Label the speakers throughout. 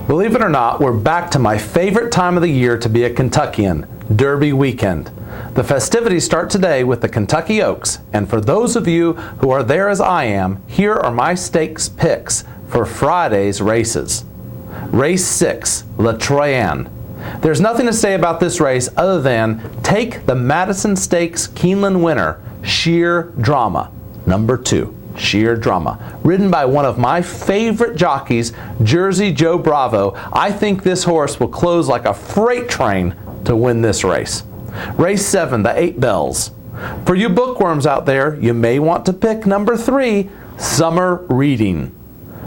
Speaker 1: Believe it or not, we're back to my favorite time of the year to be a Kentuckian, Derby weekend. The festivities start today with the Kentucky Oaks, and for those of you who are there as I am, here are my stakes picks for Friday's races. Race 6, La Troyenne. There's nothing to say about this race other than take the Madison Stakes Keeneland winner, Sheer Drama, number 2. Sheer Drama, ridden by one of my favorite jockeys, Jersey Joe Bravo. I think this horse will close like a freight train to win this race. Race 7, the 8 Bells. For you bookworms out there, you may want to pick number 3, Summer Reading,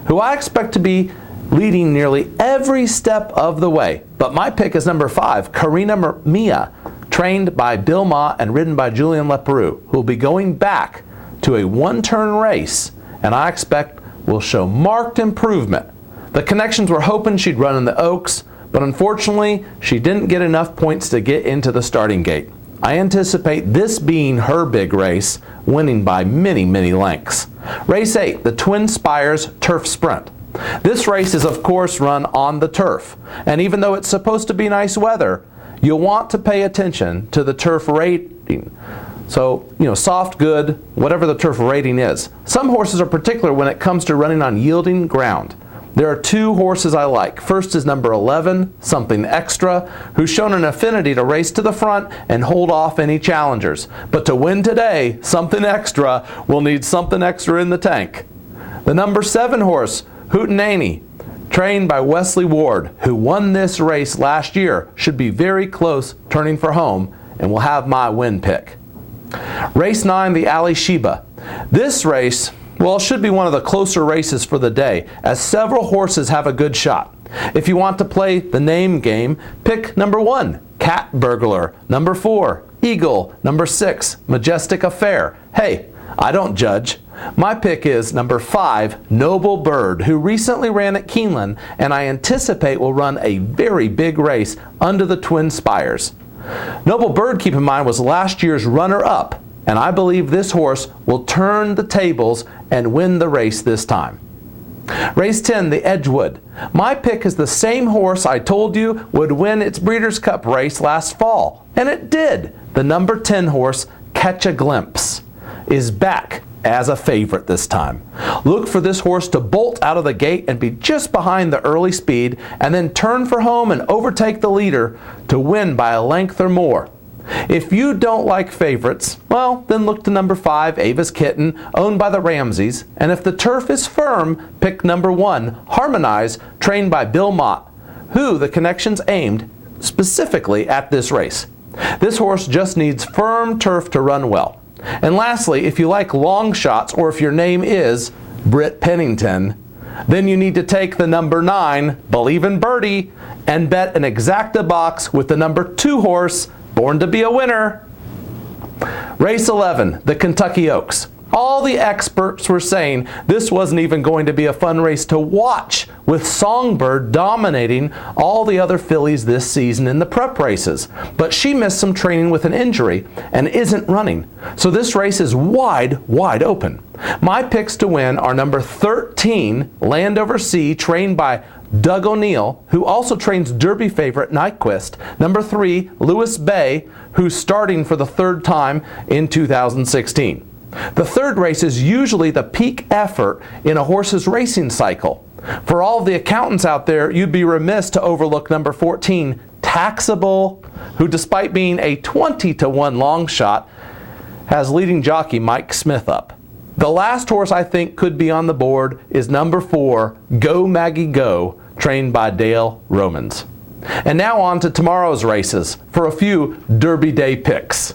Speaker 1: who I expect to be leading nearly every step of the way. But my pick is number 5, Carina Mia, trained by Bill Ma and ridden by Julien Leparoux, who will be going back to a one-turn race, and I expect will show marked improvement. The connections were hoping she'd run in the Oaks, but unfortunately, she didn't get enough points to get into the starting gate. I anticipate this being her big race, winning by many, many lengths. Race 8, the Twin Spires Turf Sprint. This race is, of course, run on the turf, and even though it's supposed to be nice weather, you'll want to pay attention to the turf rating. So, soft, good, whatever the turf rating is. Some horses are particular when it comes to running on yielding ground. There are 2 horses I like. First is number 11, Something Extra, who's shown an affinity to race to the front and hold off any challengers. But to win today, Something Extra will need something extra in the tank. The number 7 horse, Hootenanny, trained by Wesley Ward, who won this race last year, should be very close turning for home and will have my win pick. Race 9, the Ali Sheba. This race, should be one of the closer races for the day, as several horses have a good shot. If you want to play the name game, pick number 1, Cat Burglar, number 4, Eagle, number 6, Majestic Affair. Hey, I don't judge. My pick is number 5, Noble Bird, who recently ran at Keeneland, and I anticipate will run a very big race under the Twin Spires. Noble Bird, keep in mind, was last year's runner-up, and I believe this horse will turn the tables and win the race this time. Race 10, the Edgewood. My pick is the same horse I told you would win its Breeders' Cup race last fall, and it did. The number 10 horse, Catch a Glimpse, is back as a favorite this time. Look for this horse to bolt out of the gate and be just behind the early speed, and then turn for home and overtake the leader to win by a length or more. If you don't like favorites, then look to number 5, Ava's Kitten, owned by the Ramseys, and if the turf is firm, pick number 1, Harmonize, trained by Bill Mott, who the connections aimed specifically at this race. This horse just needs firm turf to run well. And lastly, if you like long shots, or if your name is Britt Pennington, then you need to take the number 9, Believe in Birdie, and bet an exacta box with the number 2 horse, Born to be a Winner. Race 11, the Kentucky Oaks. All the experts were saying this wasn't even going to be a fun race to watch, with Songbird dominating all the other fillies this season in the prep races. But she missed some training with an injury and isn't running. So this race is wide open. My picks to win are number 13, Landover Sea, trained by Doug O'Neill, who also trains Derby favorite Nyquist. Number 3, Lewis Bay, who's starting for the 3rd time in 2016. The 3rd race is usually the peak effort in a horse's racing cycle. For all of the accountants out there, you'd be remiss to overlook number 14, Taxable, who despite being a 20-to-1 long shot, has leading jockey Mike Smith up. The last horse I think could be on the board is number 4, Go Maggie Go, trained by Dale Romans. And now on to tomorrow's races for a few Derby Day picks.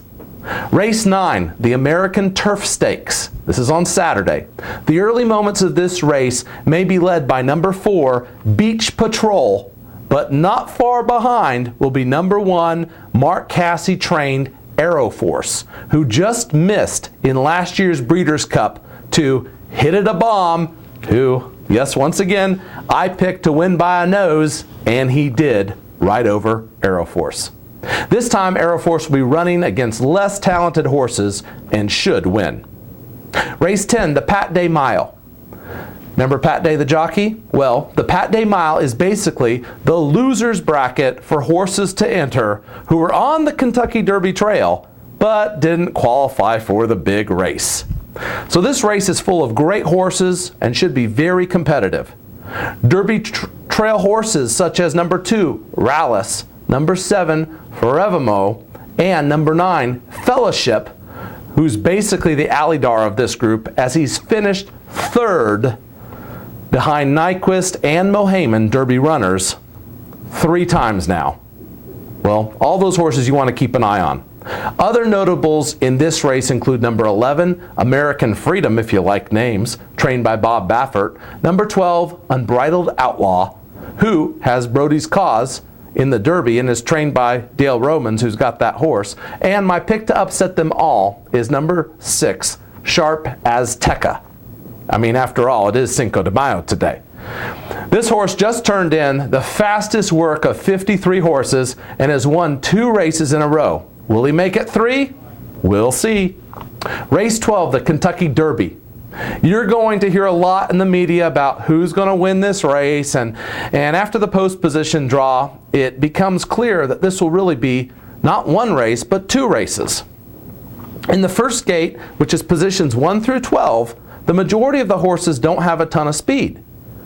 Speaker 1: Race 9, the American Turf Stakes. This is on Saturday. The early moments of this race may be led by number 4, Beach Patrol, but not far behind will be number 1, Mark Casse trained Aero Force, who just missed in last year's Breeders' Cup to Hit It a Bomb, who, yes, once again, I picked to win by a nose, and he did, right over Aero Force. This time, Aero Force will be running against less talented horses and should win. Race 10, the Pat Day Mile. Remember Pat Day the jockey? Well, the Pat Day Mile is basically the loser's bracket for horses to enter who were on the Kentucky Derby Trail but didn't qualify for the big race. So this race is full of great horses and should be very competitive. Derby Trail horses such as number 2, Rallis, number 7, Forevimo, and number 9, Fellowship, who's basically the Alydar of this group as he's finished 3rd behind Nyquist and Mohaymen Derby runners 3 times now. Well, all those horses you want to keep an eye on. Other notables in this race include number 11, American Freedom, if you like names, trained by Bob Baffert, number 12, Unbridled Outlaw, who has Brody's Cause in the Derby and is trained by Dale Romans, who's got that horse, and my pick to upset them all is number 6, Sharp Azteca. I mean, after all, it is Cinco de Mayo today. This horse just turned in the fastest work of 53 horses and has won 2 races in a row. Will he make it 3? We'll see. Race 12, the Kentucky Derby. You're going to hear a lot in the media about who's going to win this race, and after the post position draw, it becomes clear that this will really be not 1 race, but 2 races. In the first gate, which is positions 1 through 12, the majority of the horses don't have a ton of speed.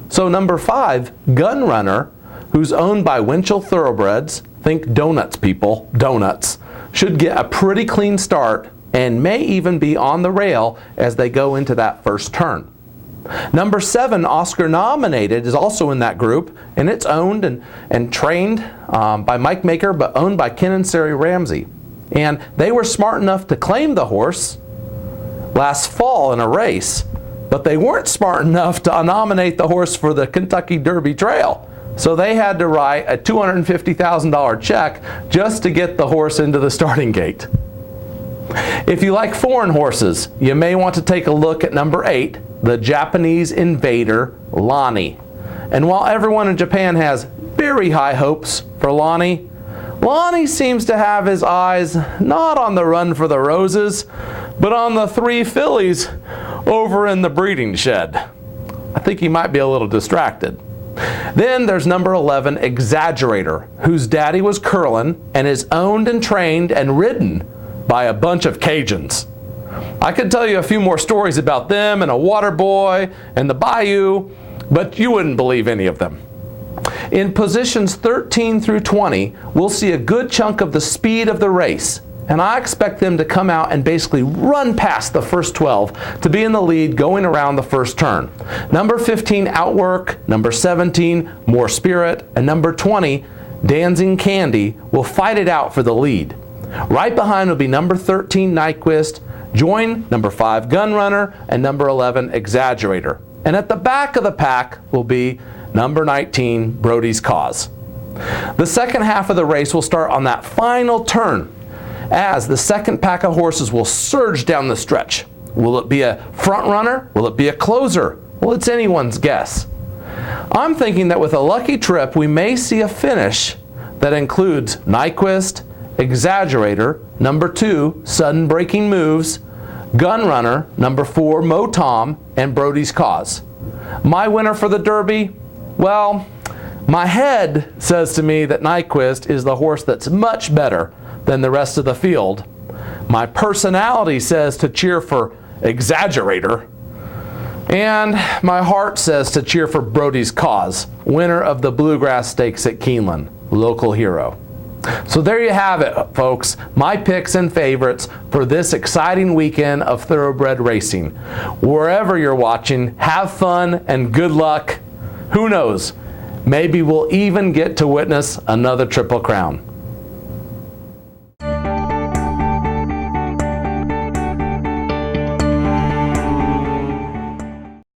Speaker 1: So number 5, Gun Runner, who's owned by Winchell Thoroughbreds, think donuts people, donuts, should get a pretty clean start and may even be on the rail as they go into that first turn. Number 7, Oscar Nominated, is also in that group, and it's owned and trained by Mike Maker, but owned by Ken and Sari Ramsey. And they were smart enough to claim the horse last fall in a race, but they weren't smart enough to nominate the horse for the Kentucky Derby Trail. So they had to write a $250,000 check just to get the horse into the starting gate. If you like foreign horses, you may want to take a look at number 8, the Japanese Invader, Lani. And while everyone in Japan has very high hopes for Lani, Lani seems to have his eyes not on the Run for the Roses, but on the 3 fillies over in the breeding shed. I think he might be a little distracted. Then there's number 11, Exaggerator, whose daddy was Curlin and is owned and trained and ridden by a bunch of Cajuns. I could tell you a few more stories about them and a water boy and the bayou, but you wouldn't believe any of them. In positions 13 through 20, we'll see a good chunk of the speed of the race, and I expect them to come out and basically run past the first 12 to be in the lead going around the first turn. Number 15, Outwork, number 17, More Spirit, and number 20, Dancing Candy, will fight it out for the lead. Right behind will be number 13, Nyquist, join number 5, Gun Runner, and number 11, Exaggerator. And at the back of the pack will be number 19, Brody's Cause. The second half of the race will start on that final turn, as the second pack of horses will surge down the stretch. Will it be a front runner? Will it be a closer? Well, it's anyone's guess. I'm thinking that with a lucky trip, we may see a finish that includes Nyquist, Exaggerator, number 2, Sudden Breaking Moves, Gun Runner, number 4, Mo Tom, and Brody's Cause. My winner for the Derby? Well, my head says to me that Nyquist is the horse that's much better than the rest of the field. My personality says to cheer for Exaggerator, and my heart says to cheer for Brody's Cause, winner of the Bluegrass Stakes at Keeneland, local hero. So there you have it, folks, my picks and favorites for this exciting weekend of thoroughbred racing. Wherever you're watching, have fun and good luck. Who knows, maybe we'll even get to witness another Triple Crown.